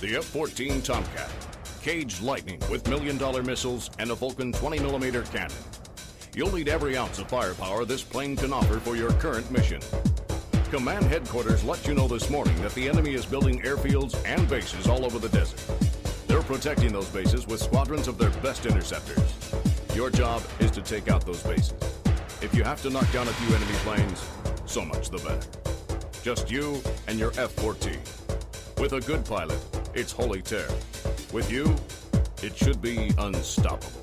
The F-14 Tomcat, caged lightning with million-dollar missiles and a Vulcan 20mm cannon. You'll need every ounce of firepower this plane can offer for your current mission. Command Headquarters let you know this morning that the enemy is building airfields and bases all over the desert. They're protecting those bases with squadrons of their best interceptors. Your job is to take out those bases. If you have to knock down a few enemy planes, so much the better. Just you and your F-14. With a good pilot, it's holy terror. With you, it should be unstoppable.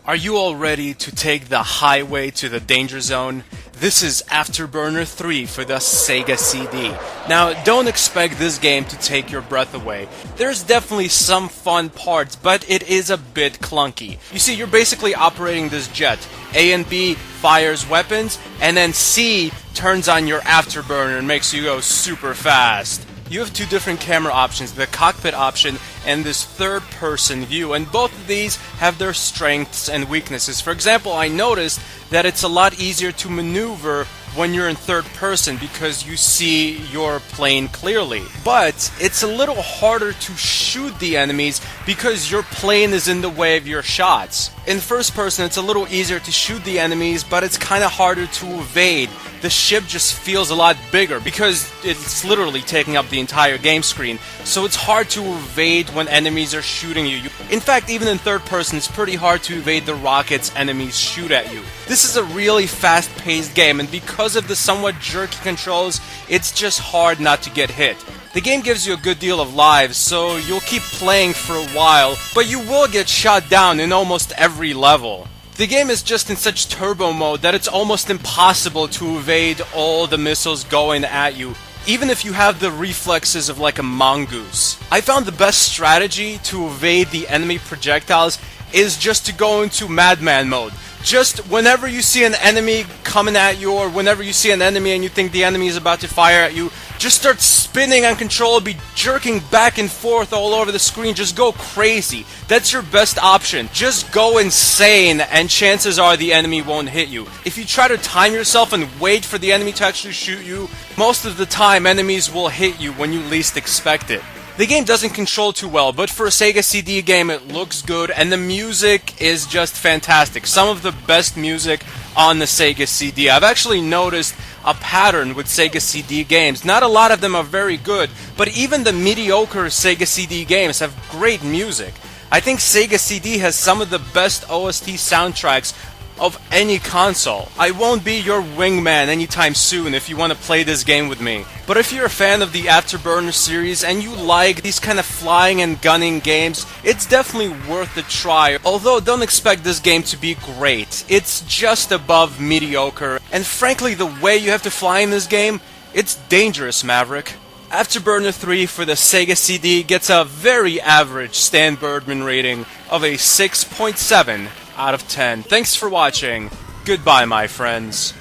Are you all ready to take the highway to the danger zone? This is Afterburner 3 for the Sega CD. Now, don't expect this game to take your breath away. There's definitely some fun parts, but it is a bit clunky. You see, you're basically operating this jet. A and B fires weapons, and then C turns on your afterburner and makes you go super fast. You have two different camera options, the cockpit option and this third-person view, and both of these have their strengths and weaknesses. For example, I noticed that it's a lot easier to maneuver when you're in third person because you see your plane clearly. But it's a little harder to shoot the enemies because your plane is in the way of your shots. In first person, it's a little easier to shoot the enemies, but it's kind of harder to evade. The ship just feels a lot bigger because it's literally taking up the entire game screen, so it's hard to evade when enemies are shooting you. In fact, even in third person, it's pretty hard to evade the rockets enemies shoot at you. This is a really fast-paced game, and because of the somewhat jerky controls, it's just hard not to get hit. The game gives you a good deal of lives, so you'll keep playing for a while, but you will get shot down in almost every level. The game is just in such turbo mode that it's almost impossible to evade all the missiles going at you, even if you have the reflexes of like a mongoose. I found the best strategy to evade the enemy projectiles is just to go into madman mode. Just whenever you see an enemy coming at you, or whenever you see an enemy and you think the enemy is about to fire at you, just start spinning uncontrollably, jerking back and forth all over the screen. Just go crazy. That's your best option. Just go insane, and chances are the enemy won't hit you. If you try to time yourself and wait for the enemy to actually shoot you, most of the time enemies will hit you when you least expect it. The game doesn't control too well, but for a Sega CD game it looks good, and the music is just fantastic. Some of the best music on the Sega CD. I've actually noticed a pattern with Sega CD games. Not a lot of them are very good, but even the mediocre Sega CD games have great music. I think Sega CD has some of the best OST soundtracks of any console. I won't be your wingman anytime soon if you want to play this game with me. But if you're a fan of the Afterburner series and you like these kind of flying and gunning games, it's definitely worth a try. Although don't expect this game to be great. It's just above mediocre. And frankly, the way you have to fly in this game, it's dangerous, Maverick. Afterburner 3 for the Sega CD gets a very average stanburdman rating of a 6.7 out of 10. Thanks for watching. Goodbye, my friends.